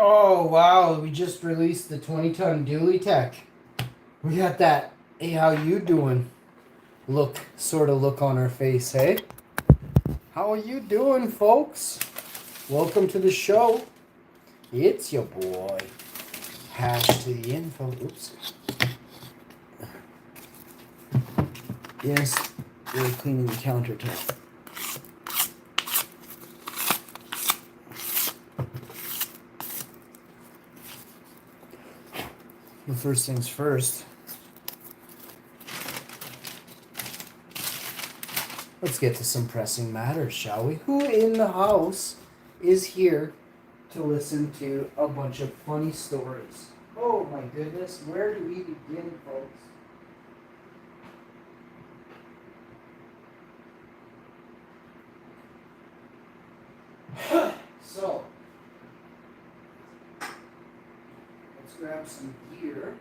Oh wow, we just released the 20-ton dually tech. We got that, hey, how you doing? Look on our face, hey? How are you doing, folks? Welcome to the show. It's your boy. Hash to the info. Oops. Yes, we're cleaning the countertop. The first things first. Let's get to some pressing matters, shall we? Who in the house is here to listen to a bunch of funny stories? Oh my goodness, where do we begin, folks? So, let's grab some gear.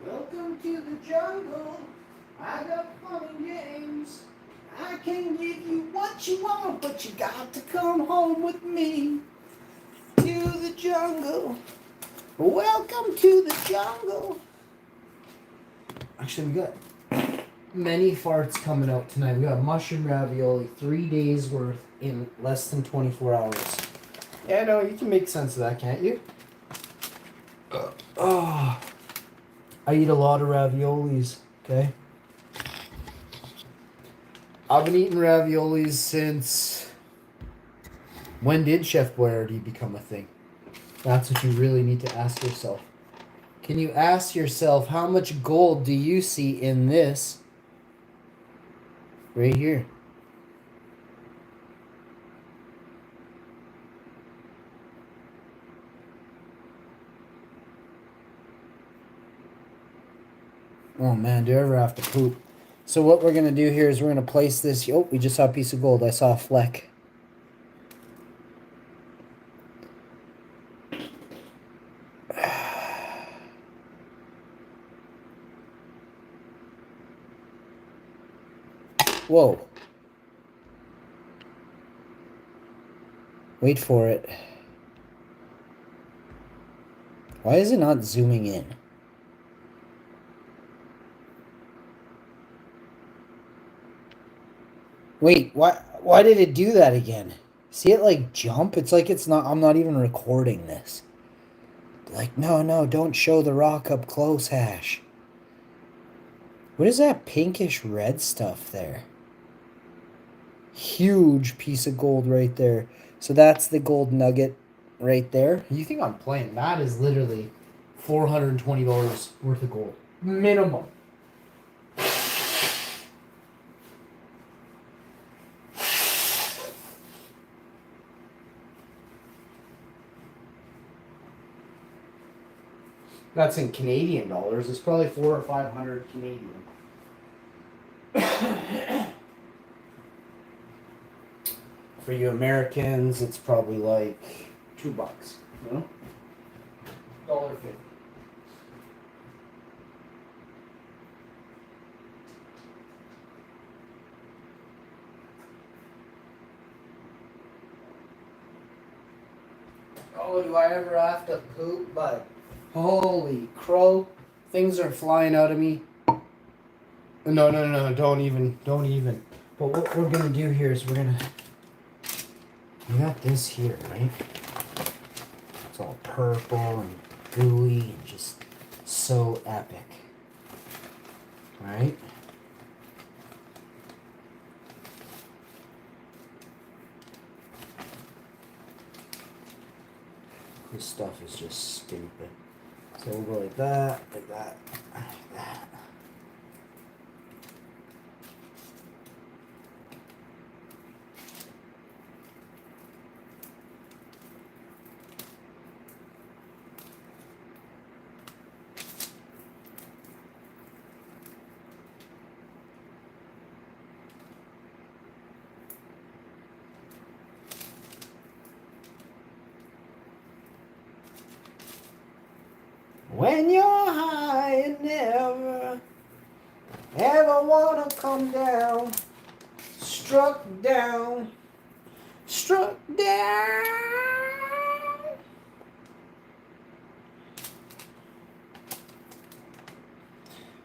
Welcome to the jungle. I got fun and games. I can give you what you want, but you got to come home with me to the jungle. Welcome to the jungle. Actually, we got many farts coming out tonight. We got mushroom ravioli, 3 days worth in less than 24 hours. Yeah, no, you can make sense of that, can't you? Oh, I eat a lot of raviolis, okay? I've been eating raviolis since... When did Chef Boyardee become a thing? That's what you really need to ask yourself. Can you ask yourself, how much gold do you see in this right here? Oh man, do you ever have to poop? So what we're going to do here is we're going to place this... Oh, we just saw a piece of gold. I saw a fleck. Whoa. Wait for it. Why is it not zooming in? Wait, why did it do that again? See it like jump? It's like it's not... I'm not even recording this. Like, no, don't show the rock up close, Hash. What is that pinkish red stuff there? Huge piece of gold right there. So that's the gold nugget right there. You think I'm playing? That is literally $420 worth of gold. Minimum. That's in Canadian dollars. It's probably 400 or 500 Canadian. For you Americans, it's probably like $2, you know? $1.50. Oh, do I ever have to poop? But holy crow, things are flying out of me. No, don't even. But what we're gonna do here is we got this here, right? It's all purple and gooey and just so epic. Alright? This stuff is just stupid. So we'll go like that, like that, like that. When you're high and never ever wanna come down. Struck down. Struck down.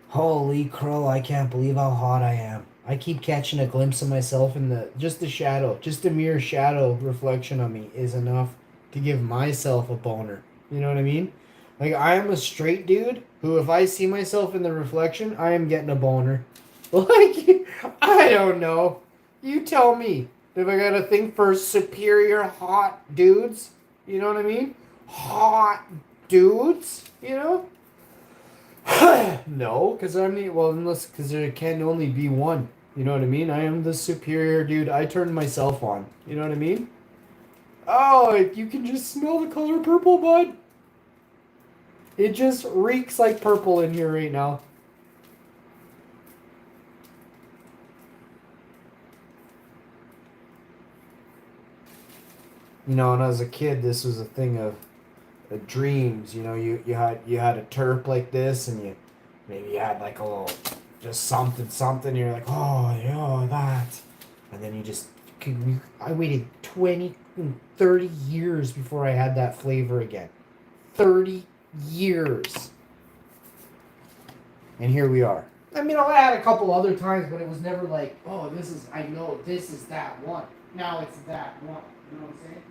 Holy crow, I can't believe how hot I am. I keep catching a glimpse of myself in just the shadow, just a mere shadow reflection of me is enough to give myself a boner. You know what I mean? Like, I am a straight dude who, if I see myself in the reflection, I am getting a boner. Like, I don't know. You tell me. If I got a thing for superior hot dudes, you know what I mean? Hot dudes, you know? No, because because there can only be one. You know what I mean? I am the superior dude. I turned myself on. You know what I mean? Oh, you can just smell the color purple, bud. It just reeks like purple in here right now. You know, and as a kid, this was a thing of dreams. You know, you had a terp like this, and maybe you had like a little just something. You're like, oh yeah, that, and then I waited 20, 30 years before I had that flavor again. 30 years, and here we are. I mean, I had a couple other times, but it was never like, oh, I know this is that one. Now it's that one. You know what I'm saying?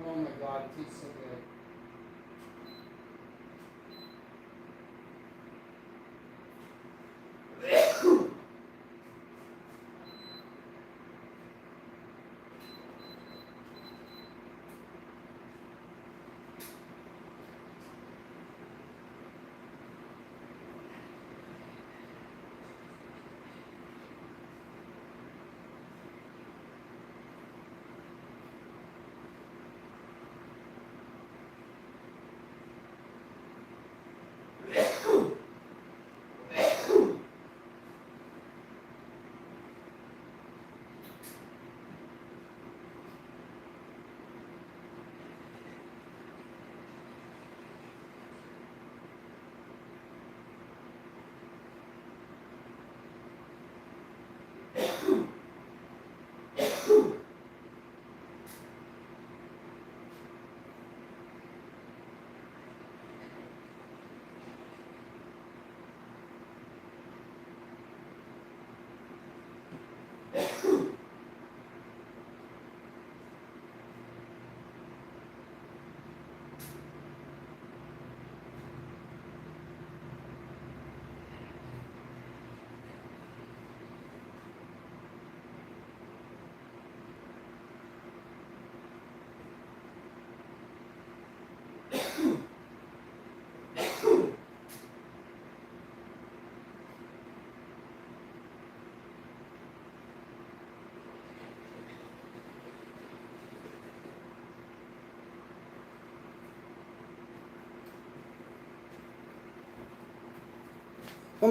Oh my god, it tastes so good.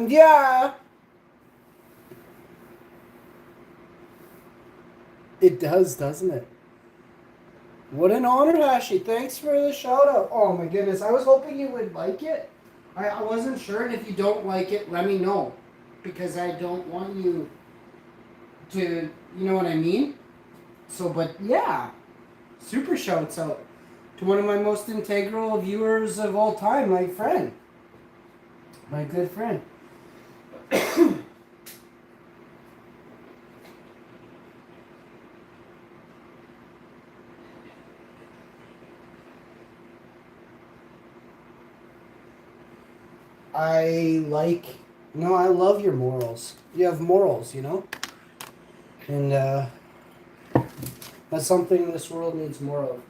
Yeah. It does, doesn't it? What an honor, Hashi. Thanks for the shout out. Oh my goodness. I was hoping you would like it. I wasn't sure, and if you don't like it, let me know. Because I don't want you to, you know what I mean? So, but yeah. Super shouts out to one of my most integral viewers of all time, my friend. My good friend. I love your morals. You have morals, you know? And that's something this world needs more of.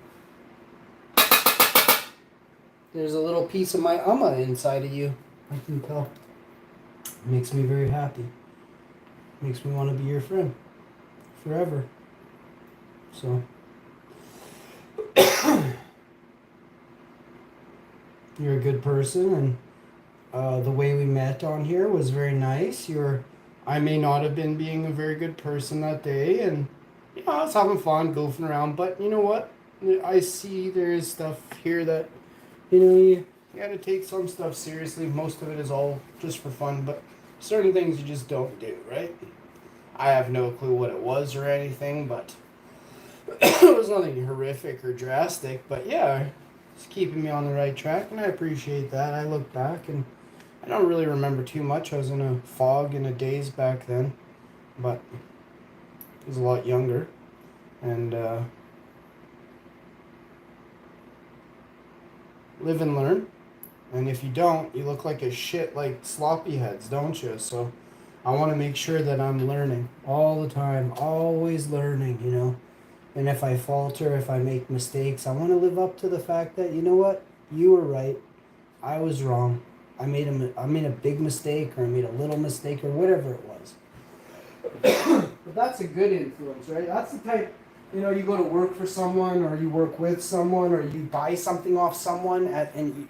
There's a little piece of my Amma inside of you. I can tell. It makes me very happy. Makes me want to be your friend. Forever. So. You're a good person, and the way we met on here was very nice. I may not have been being a very good person that day, and I was having fun goofing around. But you know what? I see there is stuff here that you got to take some stuff seriously. Most of it is all just for fun, but certain things you just don't do, right? I have no clue what it was or anything, but it was nothing horrific or drastic. But yeah, it's keeping me on the right track, and I appreciate that. I look back and I don't really remember too much. I was in a fog and a daze back then, but I was a lot younger, and live and learn. And if you don't, you look like a shit like sloppy heads, don't you? So I want to make sure that I'm learning all the time, always learning. And if I falter, if I make mistakes, I want to live up to the fact that, you know what, you were right, I was wrong. I made a big mistake, or I made a little mistake, or whatever it was. But that's a good influence, right? That's the type, you go to work for someone, or you work with someone, or you buy something off someone, and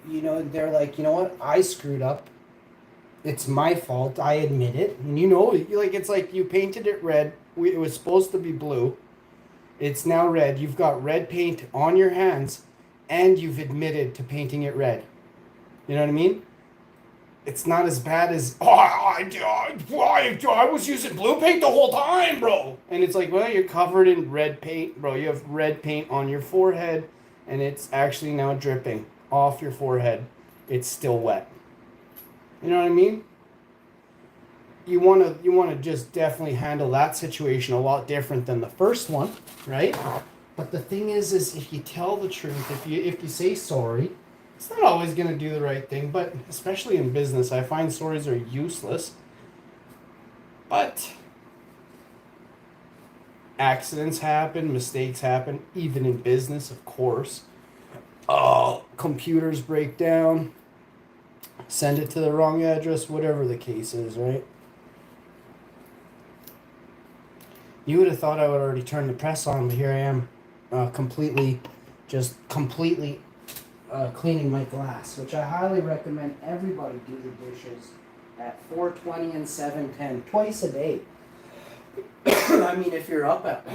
they're like, you know what, I screwed up. It's my fault. I admit it. And it's like you painted it red. It was supposed to be blue. It's now red. You've got red paint on your hands, and you've admitted to painting it red. You know what I mean? It's not as bad as, I was using blue paint the whole time, bro. And it's like, well, you're covered in red paint, bro. You have red paint on your forehead, and it's actually now dripping off your forehead. It's still wet. You know what I mean? You want to just definitely handle that situation a lot different than the first one, right? But the thing is if you tell the truth, if you say sorry, it's not always going to do the right thing, but especially in business, I find stories are useless. But accidents happen, mistakes happen, even in business, of course. Computers break down, send it to the wrong address, whatever the case is, right? You would have thought I would already turn the press on, but here I am, completely cleaning my glass, which I highly recommend everybody do the dishes at 4:20 and 7:10 twice a day. I mean, if you're up at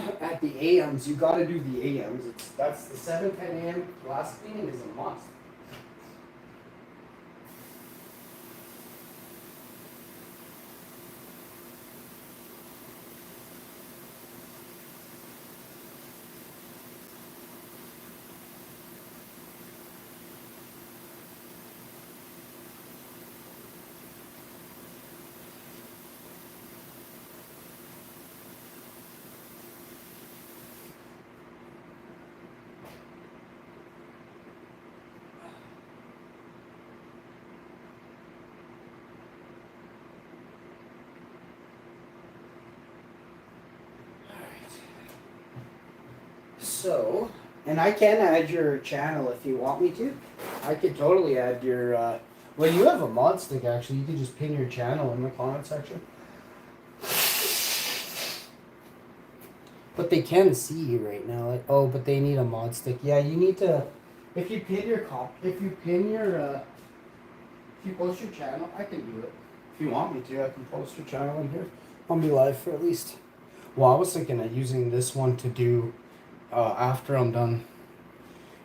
the AMs, you got to do the AMs. That's the 7:10 a.m. glass cleaning is a must. So, and I can add your channel if you want me to. I could totally add your, well, you have a mod stick actually. You could just pin your channel in the comment section. But they can see you right now. Like, oh, but they need a mod stick. Yeah, you need to, if you post your channel, I can do it. If you want me to, I can post your channel in here. I'll be live for at least, well, I was thinking of using this one to do after I'm done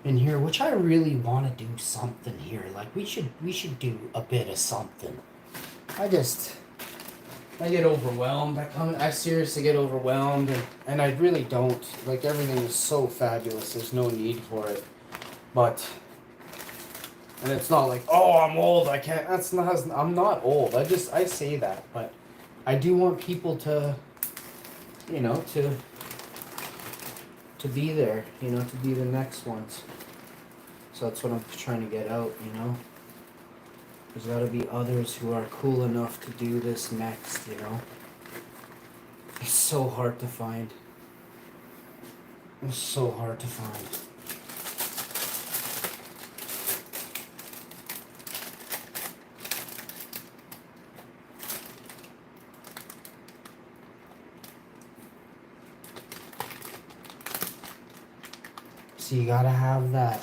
in here, which I really want to do something here. Like we should do a bit of something. I get overwhelmed. I seriously get overwhelmed, and I really don't. Like everything is so fabulous. There's no need for it. But, and it's not like, oh, I'm old. I can't. I'm not old. I say that, but I do want people to, to be there, to be the next ones. So that's what I'm trying to get out, There's got to be others who are cool enough to do this next, It's so hard to find. It's so hard to find. So you gotta have that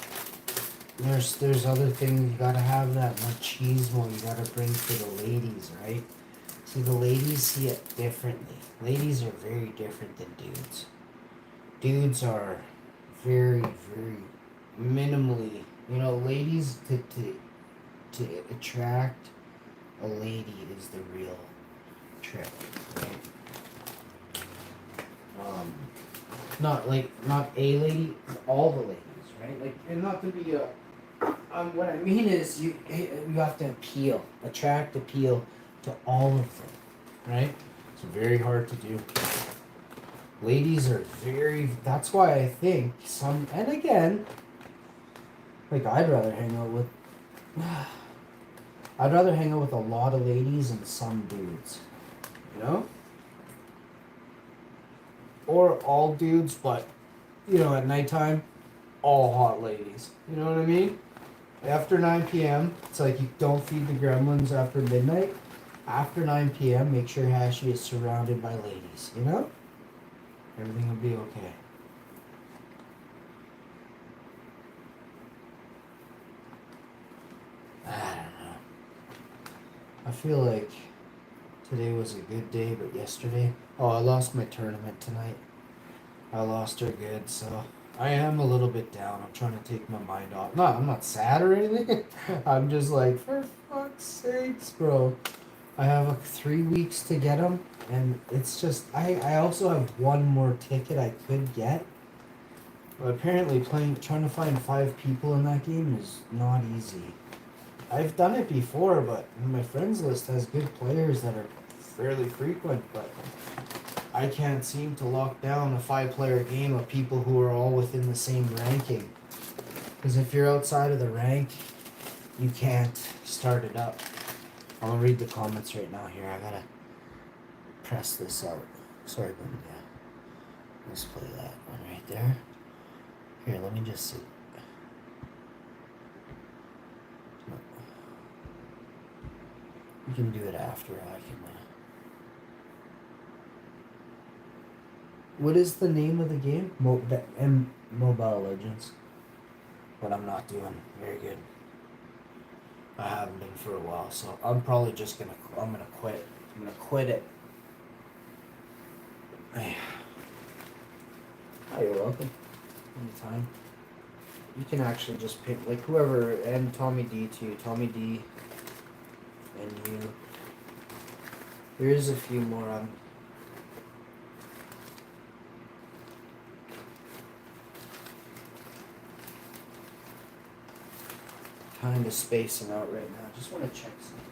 there's other things you gotta have that machismo you gotta bring to the ladies, right? See, the ladies see it differently. Ladies are very different than dudes. Dudes are very, very minimally, ladies to attract a lady is the real trick, right? Not a lady, all the ladies, right? Like, and not to be what I mean is you have to appeal to all of them, right? It's very hard to do. Ladies are that's why I think and again, like I'd rather hang out with a lot of ladies and some dudes, you know? Or all dudes, but, at nighttime, all hot ladies. You know what I mean? After 9 p.m., it's like you don't feed the gremlins after midnight. After 9 p.m., make sure Hashi is surrounded by ladies, Everything will be okay. I don't know. I feel like today was a good day, but yesterday... Oh, I lost my tournament tonight. I lost her good, so... I am a little bit down. I'm trying to take my mind off. No, I'm not sad or anything. I'm just like, for fuck's sakes, bro. I have 3 weeks to get them, and it's just... I also have one more ticket I could get. But apparently trying to find 5 people in that game is not easy. I've done it before, but my friends list has good players that are fairly frequent, but I can't seem to lock down a 5-player game of people who are all within the same ranking. Because if you're outside of the rank, you can't start it up. I'm gonna read the comments right now here. I gotta press this out. Sorry, but yeah. Let's play that one right there. Here, let me just see. You can do it after I can. What is the name of the game? Mobile Legends. But I'm not doing very good. I haven't been for a while, so I'm probably just gonna quit. I'm gonna quit it. Oh, you're welcome. Anytime. You can actually just pick like whoever, and Tommy D too. Tommy D. And you. Here's a few more. Kind of spacing out right now. Just want to check something.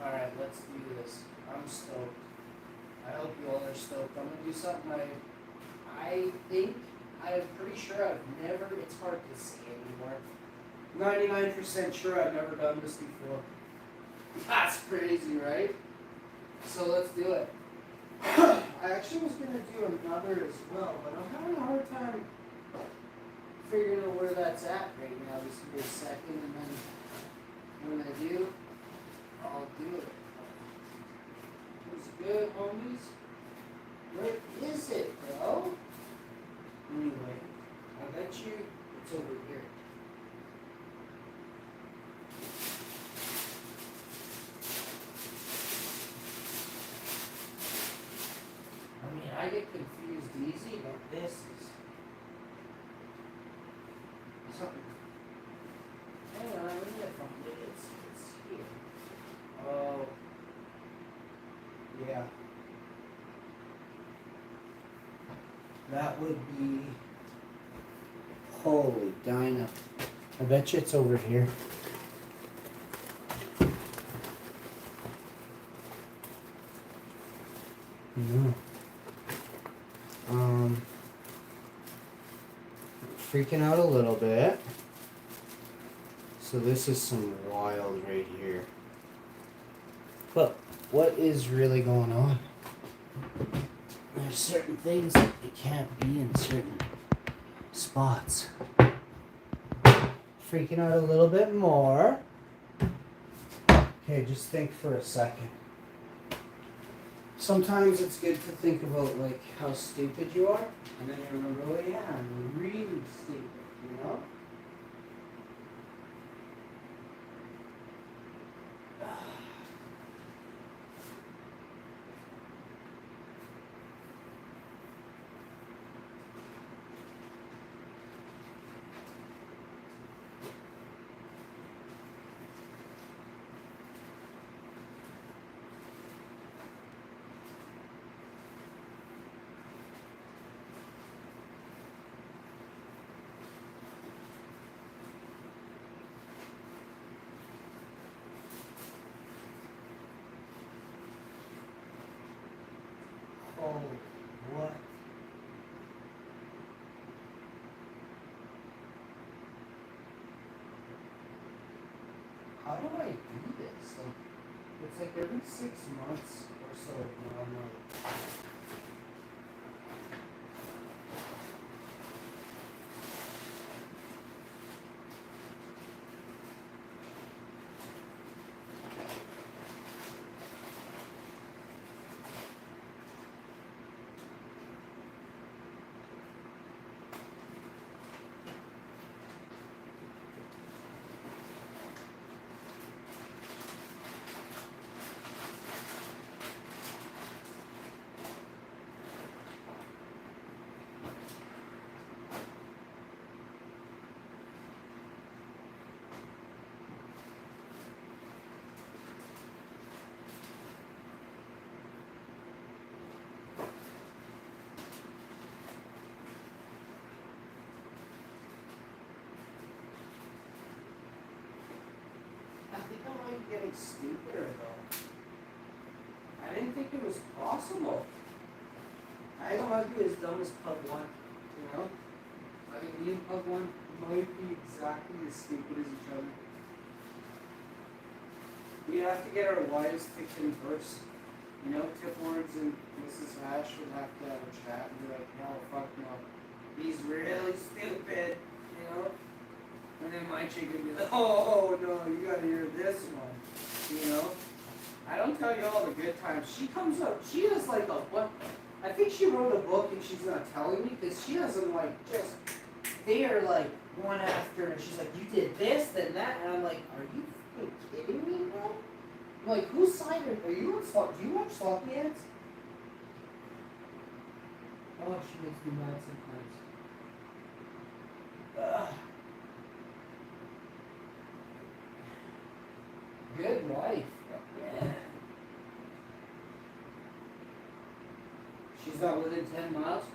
Alright, let's do this. I'm stoked. I hope you all are stoked. I'm gonna do something I'm pretty sure I've never, it's hard to say anymore. 99% sure I've never done this before. That's crazy, right? So let's do it. I actually was gonna do another as well, but I'm having a hard time figuring out where that's at right now. Just give me a second, and then when I do, I'll do it. What's good, homies? Where is it, bro? Anyway, I bet you it's over here. I mean, I get confused easy, but this is something. Hang on, let me find it. It's here. Oh, yeah. That would be... Holy Dinah. I bet you it's over here. No. Freaking out a little bit. So this is some wild right here. But what is really going on? There's certain things that you can't be in certain spots. Freaking out a little bit more. Okay, just think for a second. Sometimes it's good to think about like how stupid you are, and then you remember, oh yeah, I'm really stupid, you know? Oh, what? How do I do this? Like, it's like every 6 months or so, you know, I'm like... I think I might be getting stupider though. I didn't think it was possible. I don't want to be as dumb as Pub 1, you know? I mean, me and Pub 1 might be exactly as stupid as each other. We have to get our wives to converse. You know, Tip Lawrence and Mrs. Ash would have to have a chat and be like, no, fuck no. He's really stupid, you know? And then my chick would be like, oh no, you gotta hear this one, you know? I don't tell you all the good times. She comes up, she has like a, what? I think she wrote a book and she's not telling me because she doesn't like just, they are like one after, and she's like, you did this, then that, and I'm like, are you fucking kidding me, bro? I'm like, whose side are you on Sloppy? Do you watch Sloppy Ads? Oh, she makes me mad sometimes. Ugh. Good wife. Yeah. She's not within 10 miles.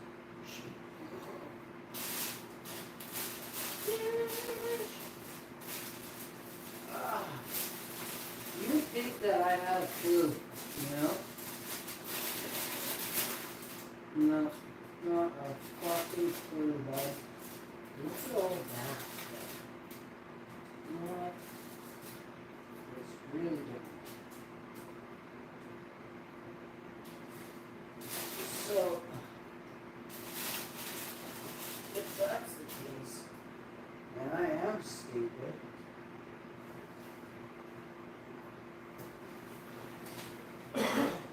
You think that I have a clue, you know? No, not a fucking clue, bud. Look at all that. You know what? It's really good. So, if that's the case, and I am stupid,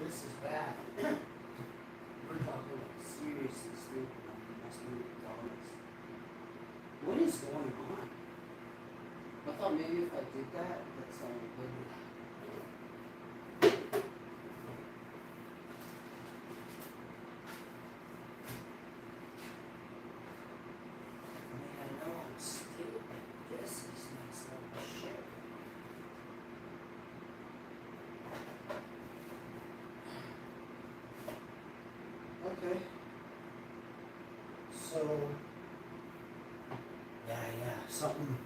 this is bad. We're talking like seriously stupid. I must be honest. What is going on? I thought maybe if I did that, that sounded good. Okay. So, yeah, something.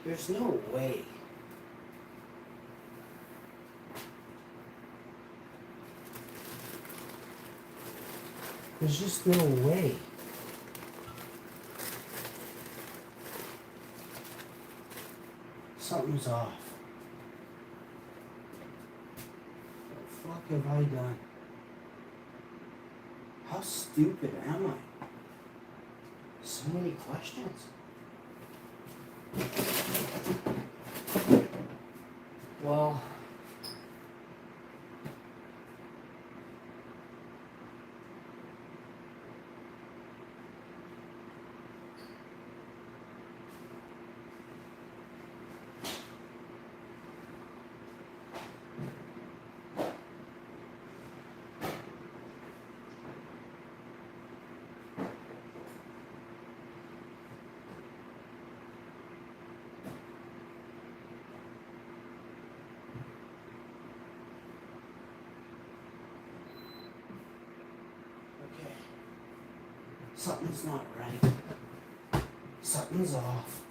There's no way. There's just no way. Something's off. What the fuck have I done? How stupid am I? So many questions. Well, okay. Something's not right. Something's off.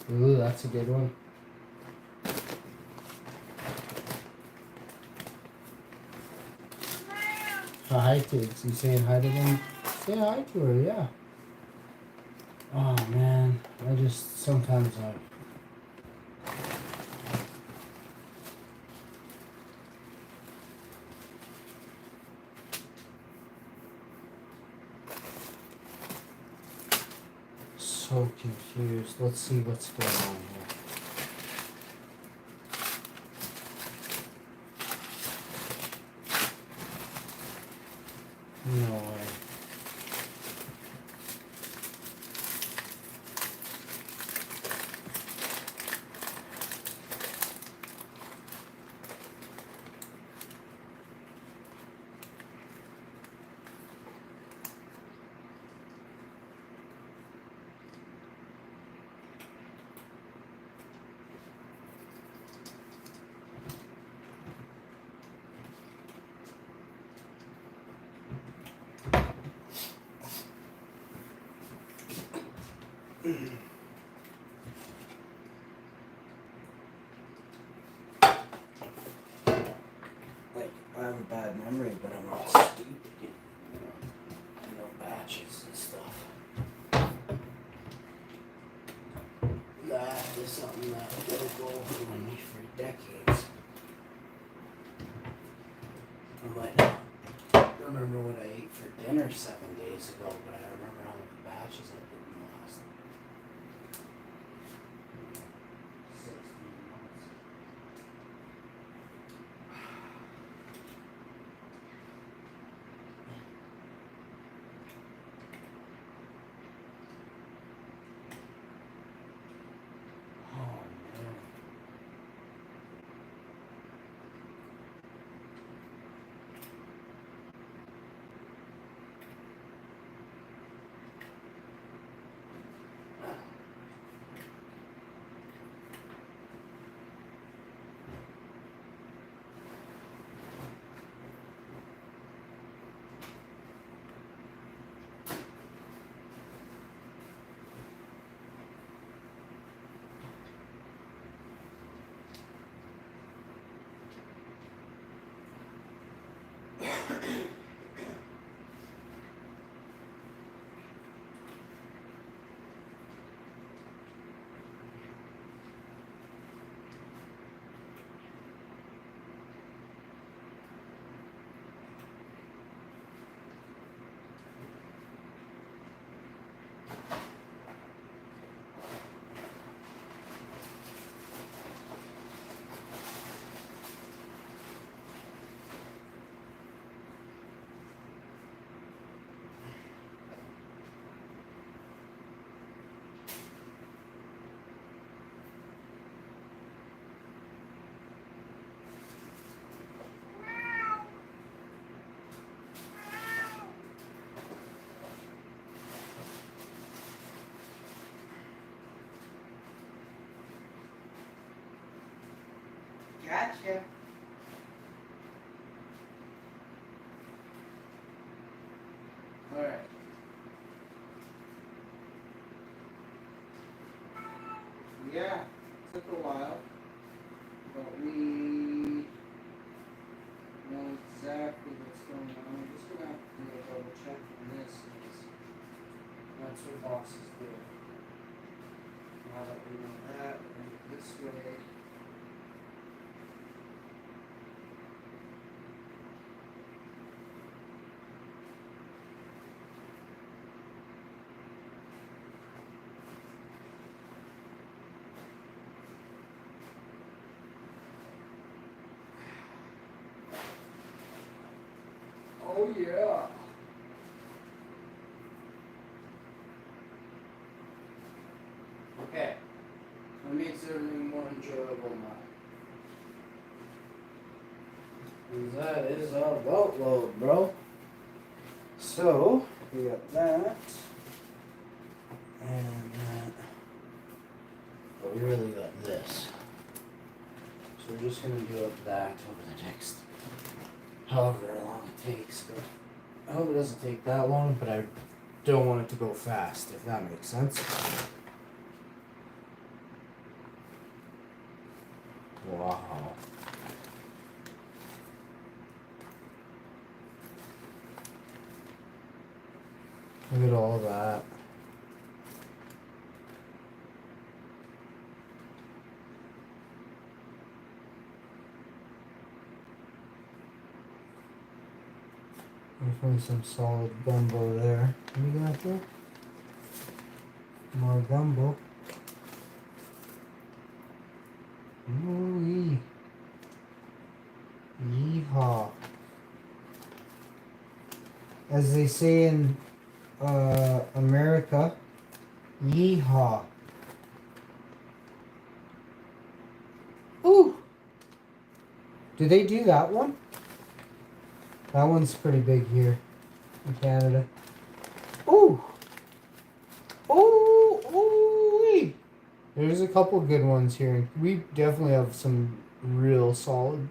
Ooh, that's a good one. Hi, kids. You saying hi to them? Say hi to her, yeah. Oh, man. Sometimes so confused. Let's see what's going on here. No way. Like, I have a bad memory, but I'm not stupid. I know batches and stuff. That is something that will go over me for decades. I might not remember what I ate for dinner 7 days ago, but I remember how many batches I did in the last 16 months. Oh man. Gotcha. Alright. Yeah, took a while, but we know exactly what's going on. I'm just gonna have to do a double check on this because that's what boxes do. Now that we know that, we're gonna go this way. Oh yeah. Okay. That makes everything more enjoyable now. Because that is our boatload, bro. So, we got that. And that. But we really got this. So we're just going to do up that over the next however long it takes. But I hope it doesn't take that long, but I don't want it to go fast, if that makes sense. Wow. Look at all that. Definitely some solid gumbo there. What do you got there? More gumbo. Ooh-wee. Yeehaw. As they say in America, yeehaw. Ooh! Do they do that one? That one's pretty big here in Canada. Ooh! Ooh! Ooh! There's a couple good ones here. We definitely have some real solid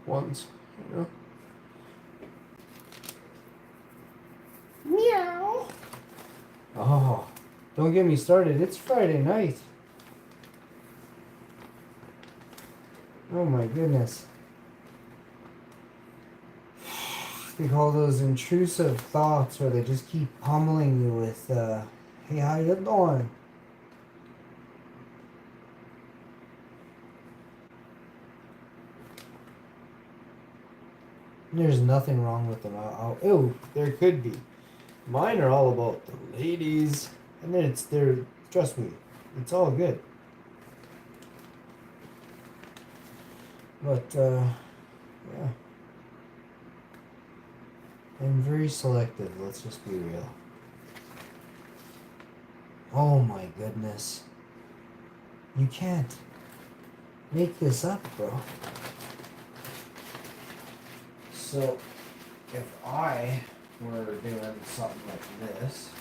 ones, you know? Meow! Oh, Don't get me started. It's Friday night. Oh my goodness. We call those intrusive thoughts where they just keep pummeling you with, hey, how you doing? There's nothing wrong with them. Oh, there could be. Mine are all about the ladies. And then trust me, it's all good. But, yeah. I'm very selective, let's just be real. Oh my goodness. You can't make this up, bro. So, if I were doing something like this,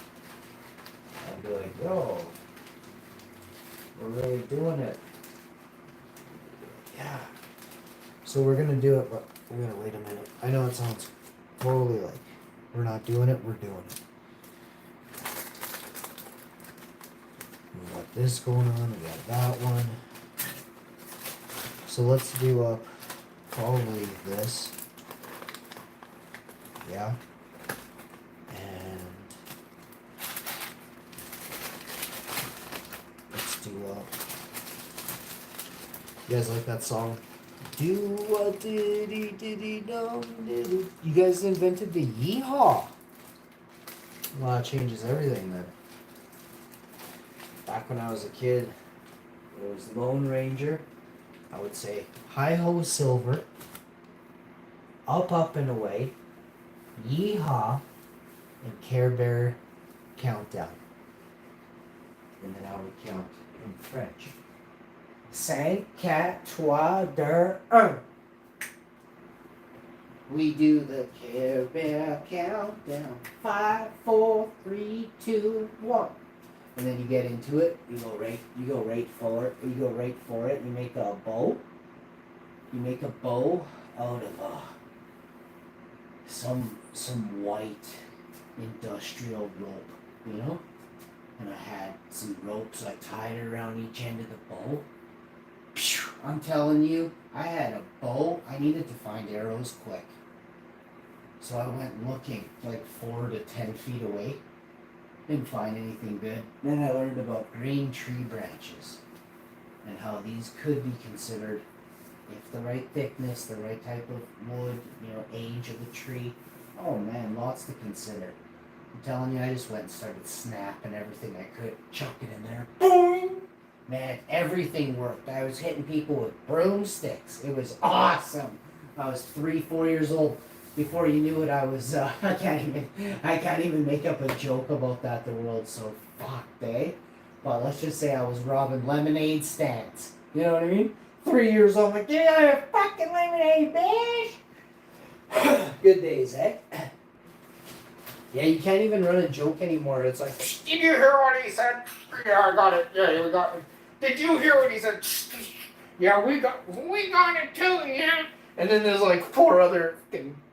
I'd be like, yo, we're really doing it. Yeah. So we're gonna do it, but we're gonna wait a minute. I know it sounds totally like we're not doing it, we're doing it. We got this going on, we got that one. So let's do up probably this. Yeah. And let's do up. You guys like that song? Do what diddy dum diddy. You guys invented the yeehaw. Well, that changes everything then. Back when I was a kid, it was Lone Ranger. I would say hi-ho silver. Up and away. Yeehaw. And Care Bear countdown. And then I would count in French. 5, 4, 3, 2, 1. We do the Care Bear countdown. 5, 4, 3, 2, 1. And then you get into it. You go right for it. You make a bow. You make a bow out of some white industrial rope, you know. And I had some rope, so I tied it around each end of the bow. I'm telling you, I had a bow. I needed to find arrows quick. So I went looking like 4 to 10 feet away. Didn't find anything good. Then I learned about green tree branches and how these could be considered, if the right thickness, the right type of wood, age of the tree. Oh man, lots to consider. I'm telling you, I just went and started snapping everything I could, chuck it in there. Boom! Man, everything worked. I was hitting people with broomsticks. It was awesome. I was 3, 4 years old. Before you knew it, I was, I can't even make up a joke about that. The world's so fucked, eh? But let's just say I was robbing lemonade stands. You know what I mean? 3 years old, I'm like, get out of here, fucking lemonade, bitch! Good days, eh? Yeah, you can't even run a joke anymore. It's like, did you hear what he said? Yeah, I got it. Yeah, we got it. Did you hear what he said? Yeah, we got it too, yeah. And then there's like 4 other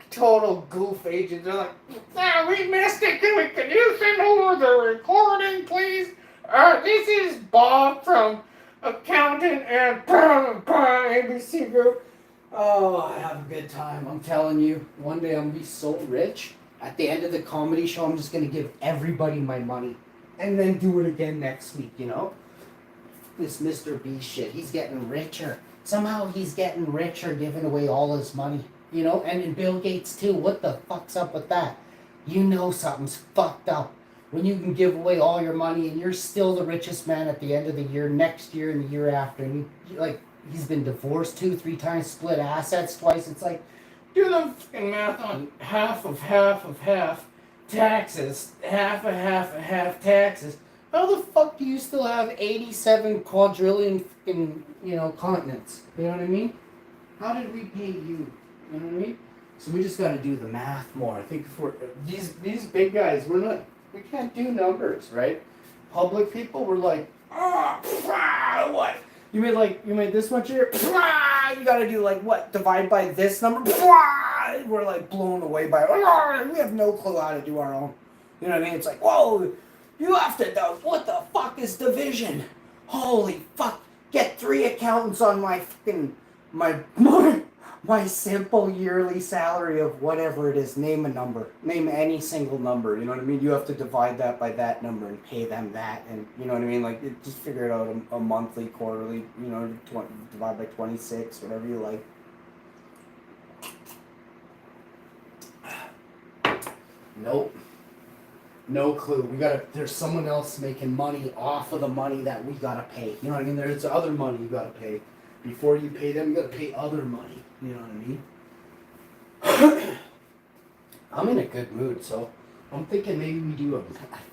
total goof agents. They're like, yeah, we missed it. Can you send over the recording, please? This is Bob from Accountant and ABC Group. Oh, I have a good time. I'm telling you, one day I'm going to be so rich. At the end of the comedy show, I'm just going to give everybody my money. And then do it again next week, you know? This Mr. B shit, he's getting richer. Somehow he's getting richer giving away all his money. You know, and Bill Gates too. What the fuck's up with that? You know something's fucked up when you can give away all your money and you're still the richest man at the end of the year, next year and the year after. And he's been divorced 2, 3 times, split assets twice. It's like, do the fucking math on half of half taxes, half of half taxes. How the fuck do you still have 87 quadrillion fucking, continents? You know what I mean? How did we pay you? You know what I mean? So we just got to do the math more. I think if we're these big guys, we can't do numbers, right? Public people, we're like, what? You made this much here. You got to do like what? Divide by this number. We're like blown away by. We have no clue how to do our own. You know what I mean? It's like, whoa, You have to, what the fuck is division? Holy fuck. Get 3 accountants on my fucking, my simple yearly salary of whatever it is. Name a number. Name any single number. You know what I mean? You have to divide that by that number and pay them that. And you know what I mean? Like, just figure it out a monthly, quarterly, you know, divide by 26, whatever you like. Nope. No clue. There's someone else making money off of the money that we gotta pay. You know what I mean? There's other money you gotta pay. Before you pay them, you gotta pay other money. You know what I mean? I'm in a good mood, so I'm thinking maybe we do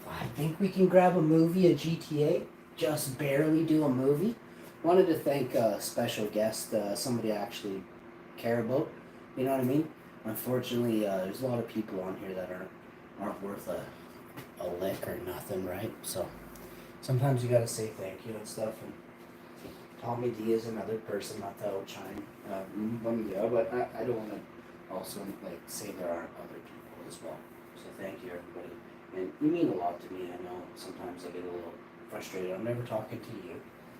I think we can grab a movie at GTA. Just barely do a movie. Wanted to thank a special guest, somebody I actually care about. You know what I mean? Unfortunately, there's a lot of people on here that aren't worth a lick or nothing, right? So sometimes you gotta say thank you and stuff. And Tommy D is another person, not to outshine but I don't want to also like say there aren't other people as well. So thank you, everybody, and you mean a lot to me. I know sometimes I get a little frustrated. I'm never talking to you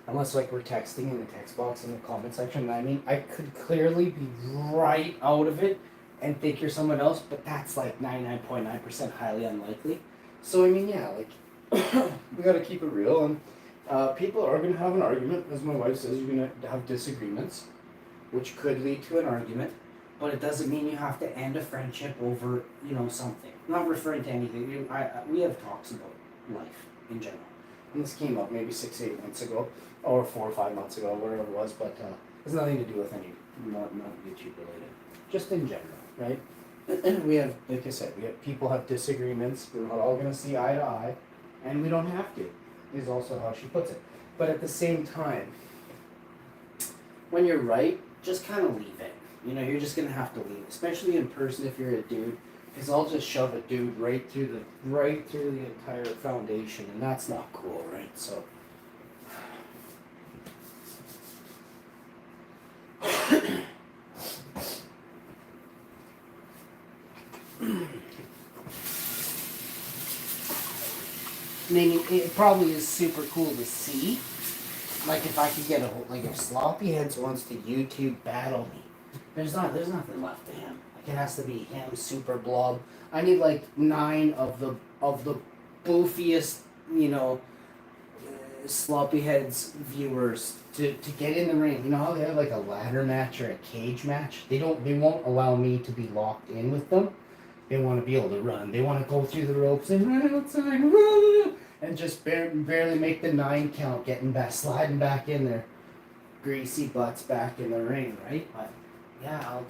unless like we're texting in the text box in the comment section. I mean, I could clearly be right out of it and think you're someone else, but that's like 99.9% highly unlikely. So I mean, yeah, like we gotta keep it real, and people are gonna have an argument, as my wife says. You're gonna have disagreements, which could lead to an argument, but it doesn't mean you have to end a friendship over something. I'm not referring to anything. We have talks about life in general, and this came up maybe 6-8 months ago, or 4 or 5 months ago, wherever it was, but it has nothing to do with not YouTube related, just in general, right? We have, like I said, people have disagreements. We're not all gonna see eye to eye, and we don't have to. Is also how she puts it. But at the same time, when you're right, just kind of leave it. You're just gonna have to leave, especially in person if you're a dude, because I'll just shove a dude right through the entire foundation, and that's not cool, right? So. I mean, it probably is super cool to see. Like if I could get if Sloppy Heads wants to YouTube battle me, there's nothing left of him. Like it has to be him, Super Blob. I need like 9 of the boofiest, Sloppy Heads viewers to get in the ring. You know how they have like a ladder match or a cage match? They won't allow me to be locked in with them. They want to be able to run. They want to go through the ropes and run outside, and just barely make the 9 count, sliding back in there. Greasy butts back in the ring, right? But yeah,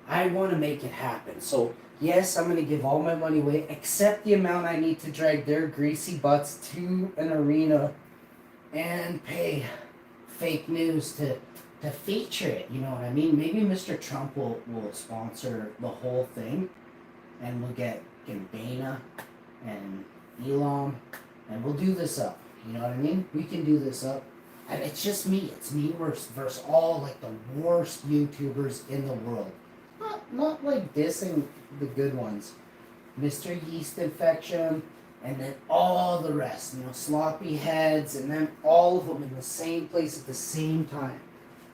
I want to make it happen. So yes, I'm going to give all my money away, except the amount I need to drag their greasy butts to an arena and pay fake news to feature it. You know what I mean? Maybe Mr. Trump will sponsor the whole thing. And we'll get Gambana and Elam, and we'll do this up. You know what I mean? We can do this up. And it's just me. It's me versus all like the worst YouTubers in the world. Not like dissing the good ones. Mr. Yeast Infection, and then all the rest. Sloppy Heads, and then all of them in the same place at the same time.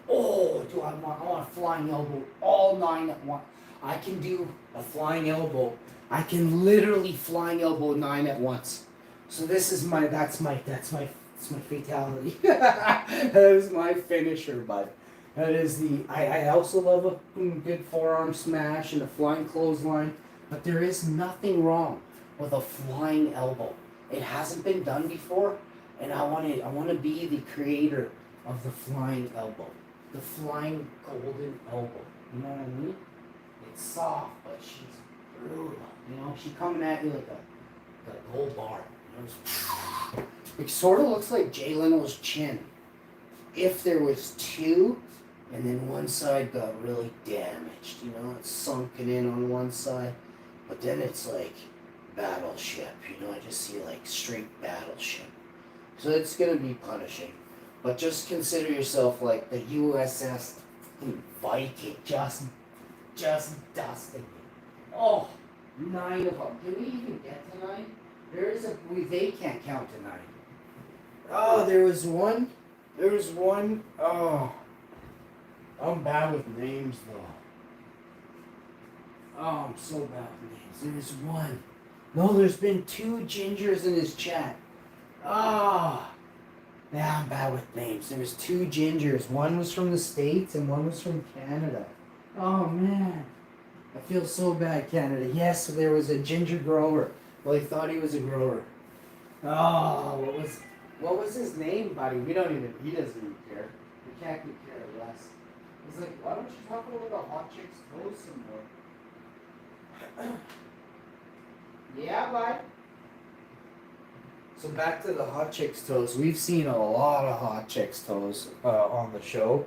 Oh, I want a flying elbow, all 9 at once. I can do a flying elbow. I can literally flying elbow 9 at once. So that's my fatality. That is my finisher, bud. That is I also love a good forearm smash and a flying clothesline, but there is nothing wrong with a flying elbow. It hasn't been done before, and I want to be the creator of the flying elbow. The flying golden elbow. You know what I mean? It's soft, but she's brutal. She coming at you like a gold bar. It sort of looks like Jay Leno's chin. If there was 2, and then one side got really damaged. It's sunken in on one side, but then it's like battleship. I just see like straight battleship. So it's gonna be punishing. But just consider yourself like the USS Viking, just dusting me. Oh, 9 of them. Did we even get to 9? They can't count tonight. Oh, there was one. Oh, I'm bad with names though. Oh, I'm so bad with names. There's one. No, there's been 2 gingers in his chat. Ah. Yeah, I'm bad with names. There was 2 gingers. One was from the States and one was from Canada. Oh man. I feel so bad, Canada. Yes, there was a ginger grower. Well, he thought he was a grower. Oh, what was his name, buddy? He doesn't even care. We can't be care less. He's like, why don't you talk about the hot chick's toast some more? Yeah, bud. So back to the hot chicks toes. We've seen a lot of hot chicks toes on the show,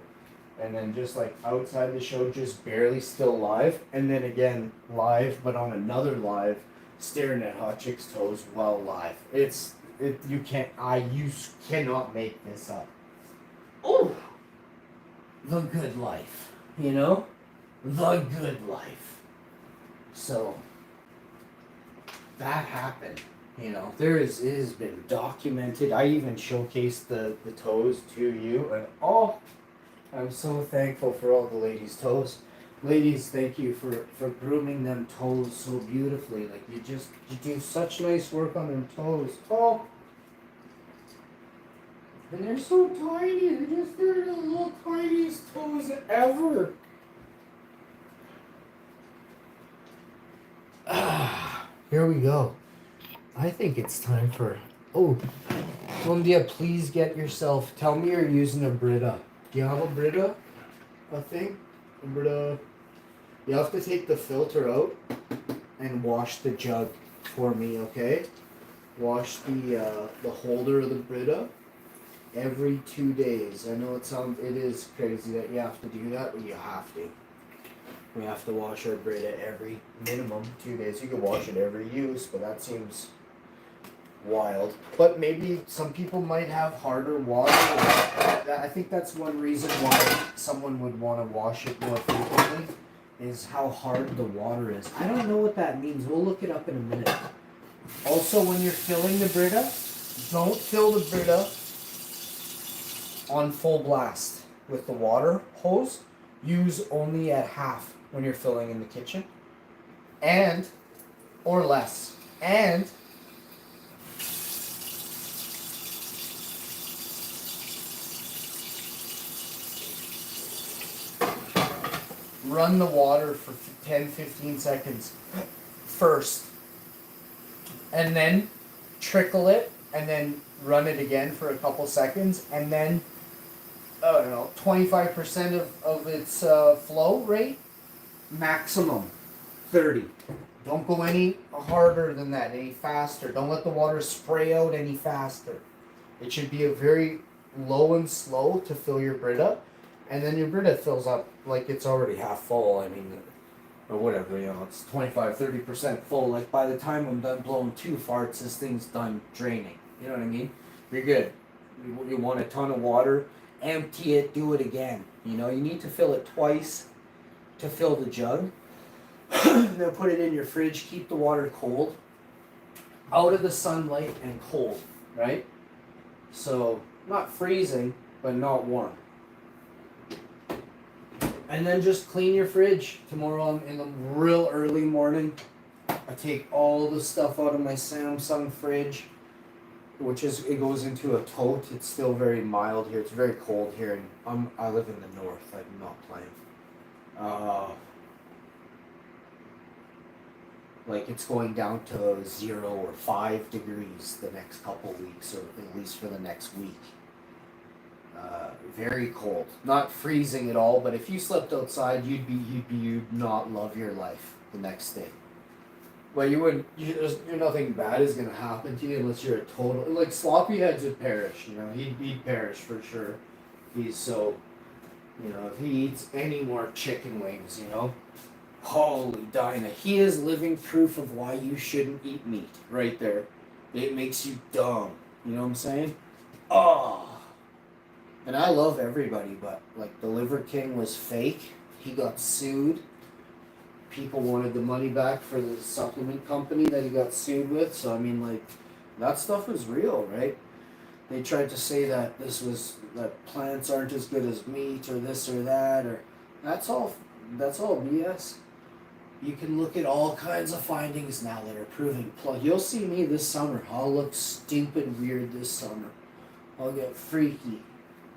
and then just like outside the show, just barely still live, and then again live, but on another live, staring at hot chicks toes while live. You cannot make this up. Oh, the good life, you know, the good life. So that happened. You know, it has been documented. I even showcased the toes to you, and I'm so thankful for all the ladies' toes. Ladies, thank you for grooming them toes so beautifully. Like you do such nice work on them toes. Oh, and they're so tiny. They're the little tiniest toes ever. Here we go. I think it's time for... Oh, Columbia, please get yourself... Tell me you're using a Brita. Do you have a Brita? A thing? A Brita... You have to take the filter out and wash the jug for me, okay? Wash the holder of the Brita every 2 days. I know it is crazy that you have to do that, but you have to. We have to wash our Brita every minimum 2 days. You can wash it every use, but that seems... wild. But maybe some people might have harder water. I think that's one reason why someone would want to wash it more frequently, is how hard the water is. I don't know what that means. We'll look it up in a minute. Also, when you're filling the Brita, don't fill the Brita on full blast with the water hose. Use only at half when you're filling in the kitchen, or less. And run the water for 10-15 seconds first, and then trickle it, and then run it again for a couple seconds, and then 25% of its flow rate, maximum 30. Don't go any harder than that, any faster. Don't let the water spray out any faster. It should be a very low and slow to fill your Brita. And then your Brita fills up like it's already half full. I mean, or whatever, it's 25-30% full. Like by the time I'm done blowing 2 farts, this thing's done draining. You know what I mean? You're good. You want a ton of water, empty it, do it again. You need to fill it twice to fill the jug. Then put it in your fridge, keep the water cold, out of the sunlight and cold, right? So, not freezing, but not warm. And then just clean your fridge. Tomorrow in the real early morning, I take all the stuff out of my Samsung fridge, it goes into a tote. It's still very mild here. It's very cold here, and I live in the north. I'm not playing. Like it's going down to 0 or 5 degrees the next couple weeks, or at least for the next week. Very cold. Not freezing at all, but if you slept outside, you'd not love your life the next day. Well, nothing bad is gonna happen to you unless you're a total, like Sloppy Heads would perish. He'd perish for sure. He's so, if he eats any more chicken wings, holy Dinah, he is living proof of why you shouldn't eat meat. Right there, it makes you dumb. You know what I'm saying? Oh. And I love everybody, but like the Liver King was fake. He got sued. people wanted the money back for the supplement company that he got sued with. So I mean, like, that stuff is real, right? They tried to say that that plants aren't as good as meat or this or that, or that's all BS. You can look at all kinds of findings now that are proving. You'll see me this summer. I'll look stupid weird this summer. I'll get freaky,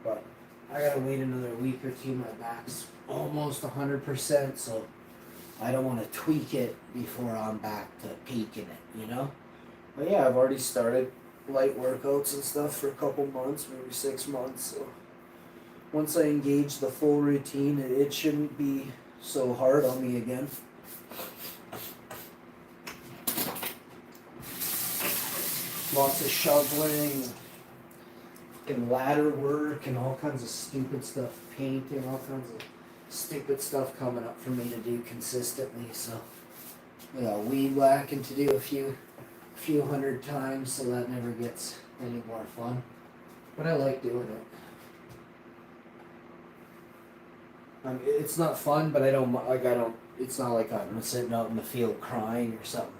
but I gotta wait another week or two. My back's almost 100%, so I don't want to tweak it before I'm back to peaking it, you know? But yeah, I've already started light workouts and stuff for a couple months, maybe 6 months. So once I engage the full routine, it shouldn't be so hard on me again. Lots of shoveling, and ladder work, and all kinds of stupid stuff, painting, all kinds of stupid stuff coming up for me to do consistently. So, we got weed whacking to do a few hundred times, so that never gets any more fun. But I like doing it. It's not fun, but I don't. It's not like I'm sitting out in the field crying or something.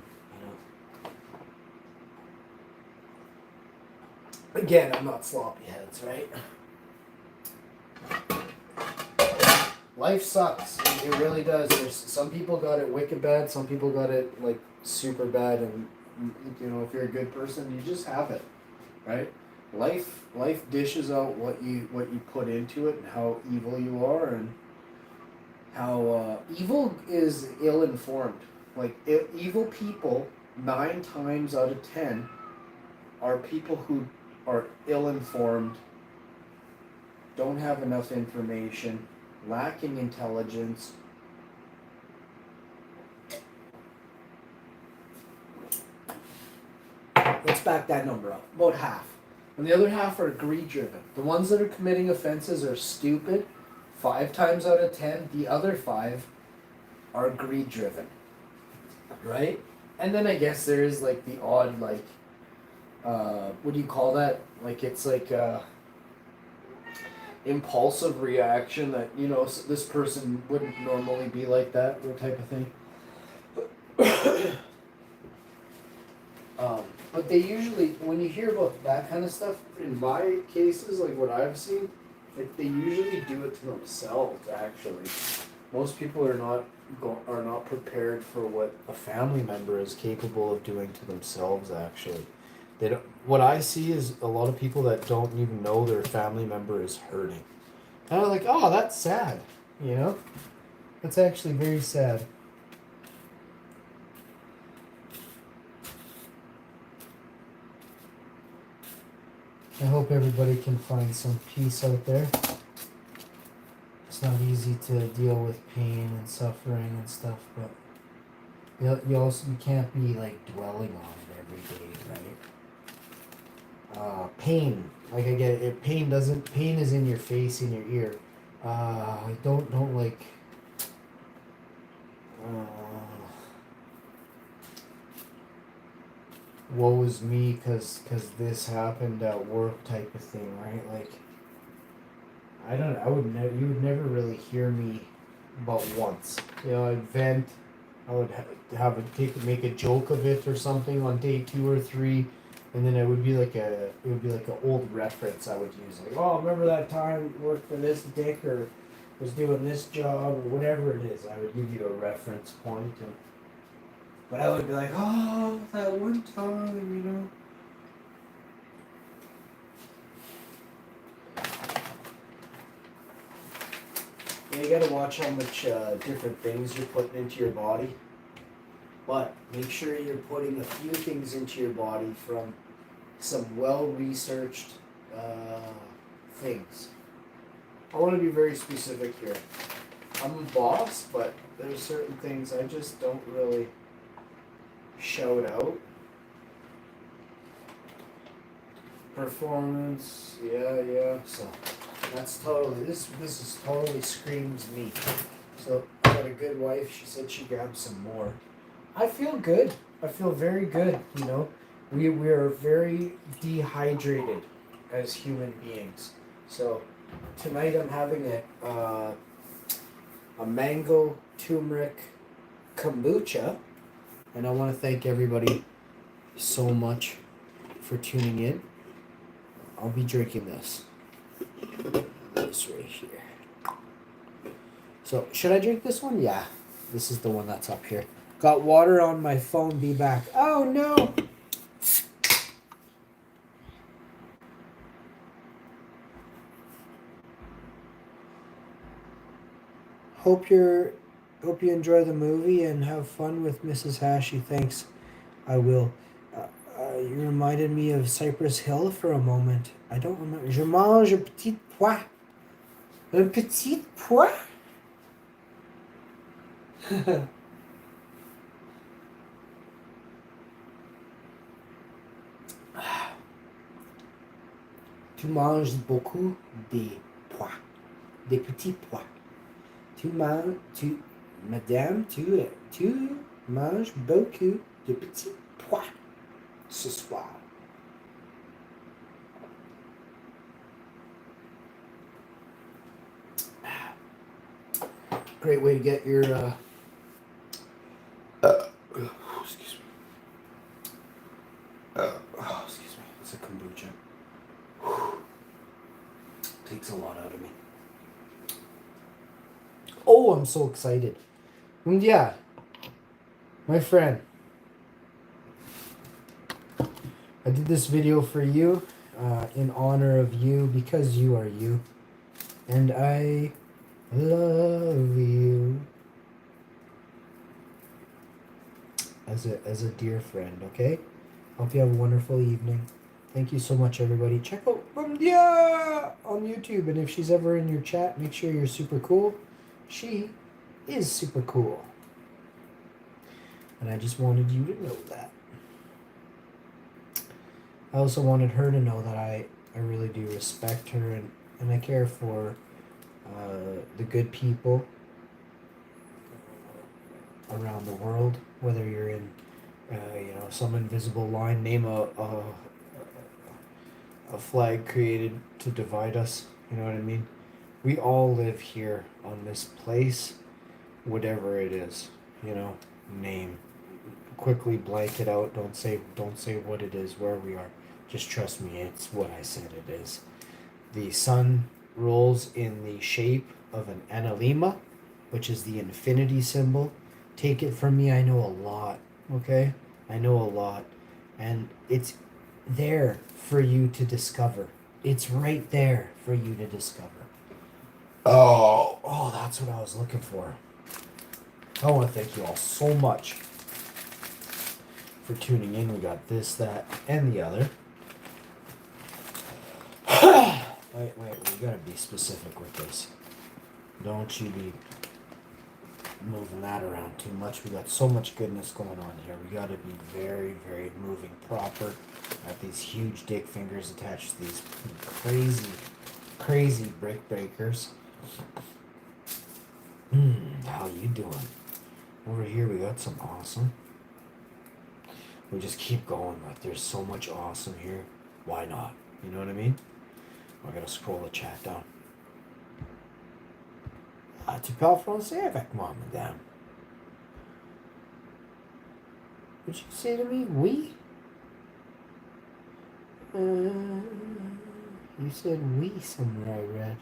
Again, I'm not sloppy heads, right? Life sucks. It really does. There's some people got it wicked bad. Some people got it like super bad. And if you're a good person, you just have it, right? Life dishes out what you put into it and how evil you are and how evil is ill-informed. Like evil people, 9 times out of 10, are people who are ill-informed, don't have enough information, lacking intelligence. Let's back that number up. About half. And the other half are greed-driven. The ones that are committing offenses are stupid, 5 times out of 10. The other 5 are greed-driven, right? And then I guess there is like the odd, like, what do you call that? Like, it's like impulsive reaction that, this person wouldn't normally be like that, type of thing. But they usually, when you hear about that kind of stuff, in my cases, like what I've seen, like they usually do it to themselves, actually. Most people are not prepared for what a family member is capable of doing to themselves, actually. They don't. What I see is a lot of people that don't even know their family member is hurting. And I'm like, oh, that's sad, That's actually very sad. I hope everybody can find some peace out there. It's not easy to deal with pain and suffering and stuff, but you can't be like dwelling on it every day, right? Pain, like I get it. Pain is in your face, in your ear. Don't like. Woe is me because this happened at work type of thing, right? Like, you would never really hear me about once. I'd vent, I would make a joke of it or something on day 2 or 3, and then it would be like an old reference I would use, like, oh, remember that time you worked for this dick or was doing this job or whatever it is. I would give you a reference point. But I would be like, oh, that one time, You gotta watch how much different things you're putting into your body. But make sure you're putting a few things into your body from some well-researched things. I want to be very specific here. I'm a boss, but there's certain things I just don't really shout out. Performance, yeah. So that's totally this is totally screams me. So I got a good wife. She said she grabbed some more. I feel good. I feel very good. We are very dehydrated as human beings. So tonight I'm having a mango turmeric kombucha. And I want to thank everybody so much for tuning in. I'll be drinking this. This right here. So, should I drink this one? Yeah. This is the one that's up here. Got water on my phone. Be back. Oh, no. Hope you enjoy the movie and have fun with Mrs. Hashi. Thanks. I will. You reminded me of Cypress Hill for a moment. I don't remember. Je mange un petit pois. Un petit pois? Tu manges beaucoup de pois. Des petits pois. Madame, tu manges beaucoup de petits pois ce soir. Great way to get your excuse me. Excuse me. It's a kombucha. Takes a lot out of me. Oh, I'm so excited. And yeah, my friend, I did this video for you, in honor of you, because you are you. And I love you. As a dear friend, okay? Hope you have a wonderful evening. Thank you so much, everybody. Check out Rumdia on YouTube. And if she's ever in your chat, make sure you're super cool. She is super cool. And I just wanted you to know that. I also wanted her to know that I really do respect her and I care for the good people around the world, whether you're in some invisible line, name a flag created to divide us, you know what I mean? We all live here on this place, whatever it is, name. Quickly blank it out, don't say what it is, where we are. Just trust me, it's what I said it is. The sun rolls in the shape of an analemma, which is the infinity symbol. Take it from me, I know a lot, okay? I know a lot. And it's there for you to discover. It's right there for you to discover. Oh, that's what I was looking for. I want to thank you all so much for tuning in. We got this, that, and the other. Wait, we gotta be specific with this. Don't you be moving that around too much. We got so much goodness going on here. We gotta be very, very moving proper. Got these huge dick fingers attached to these crazy brick breakers. How you doing? Over here we got some awesome. We just keep going. Like there's so much awesome here. Why not? You know what I mean? I gotta scroll the chat down. Tu parles français avec moi, madame? What'd you say to me? Oui? You said oui somewhere, I read.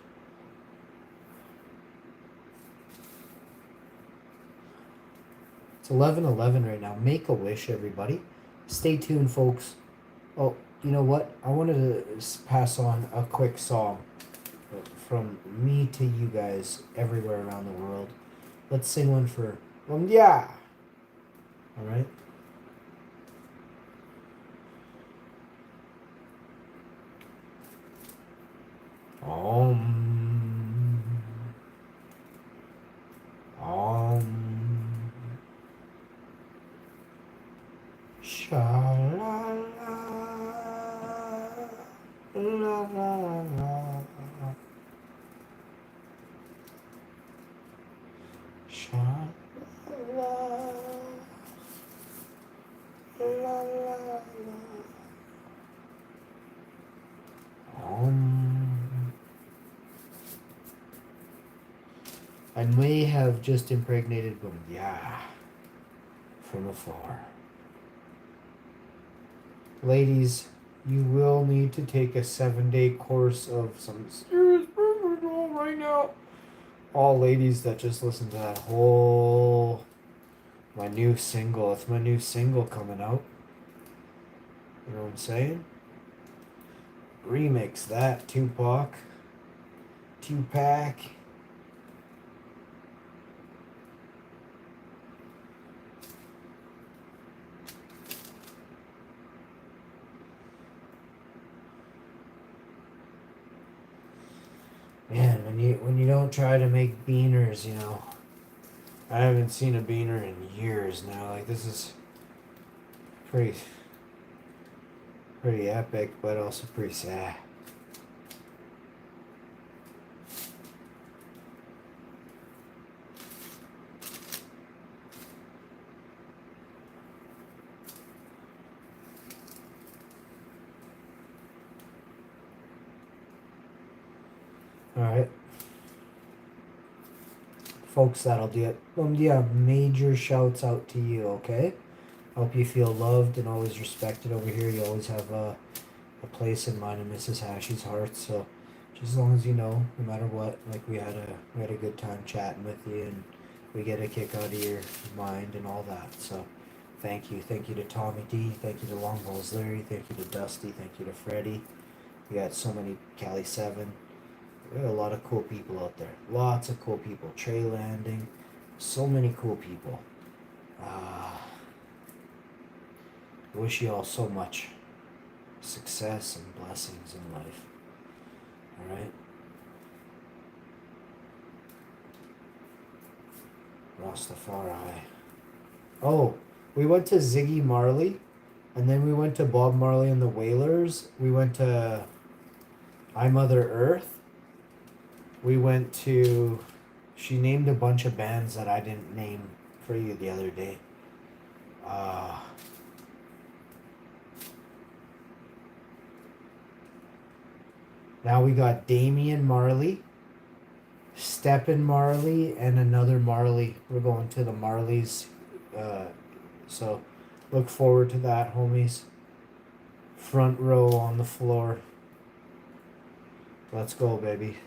It's 11:11 right now. Make a wish, everybody. Stay tuned, folks. Oh, you know what? I wanted to pass on a quick song from me to you guys everywhere around the world. Let's sing one for yeah. All right. Sha la la la la la. Sha la la la la. I may have just impregnated Boom. Yeah. from afar. Ladies, you will need to take a 7-day course of some serious birth control right now. All ladies that just listen to that whole my new single. It's my new single coming out. You know what I'm saying? Remix that, Tupac. Man, when you don't try to make beaners, you know. I haven't seen a beaner in years now. Like, this is pretty epic, but also pretty sad. Alright. Folks, that'll do it. Yeah, major shouts out to you, okay? Hope you feel loved and always respected over here. You always have a place in mine and Mrs. Hashie's heart. So just as long as you know, no matter what, like we had a good time chatting with you, and we get a kick out of your mind and all that. So thank you to Tommy D, thank you to Long Balls Larry, thank you to Dusty, thank you to Freddie. We got so many, Cali 7. We have a lot of cool people out there. Lots of cool people. Trey Landing, so many cool people. I wish you all so much success and blessings in life. Alright? Rastafari. Oh, we went to Ziggy Marley, and then we went to Bob Marley and the Wailers. We went to I Mother Earth. We went to... She named a bunch of bands that I didn't name for you the other day. Now we got Damian Marley, Stephen Marley, and another Marley. We're going to the Marleys. So look forward to that, homies. Front row on the floor. Let's go, baby.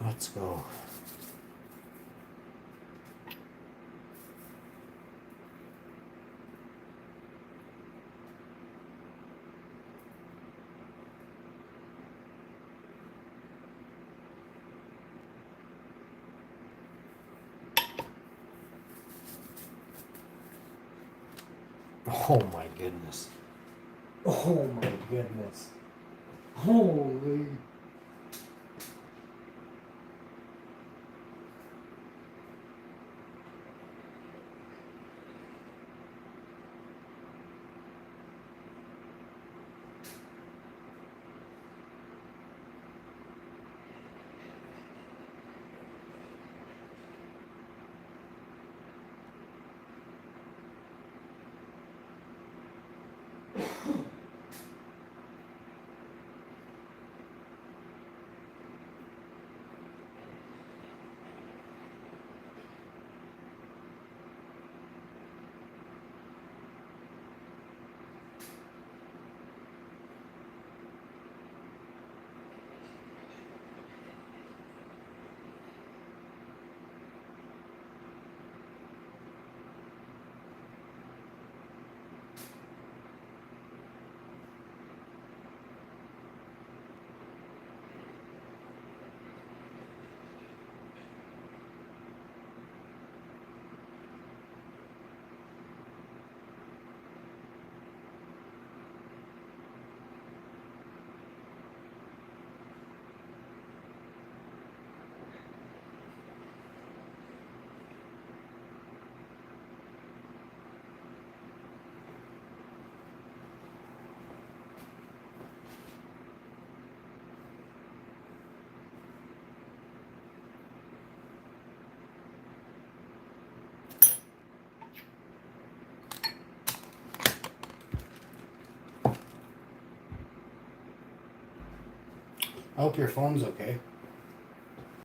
Let's go. Oh my goodness. Oh my goodness. Holy. I hope your phone's okay.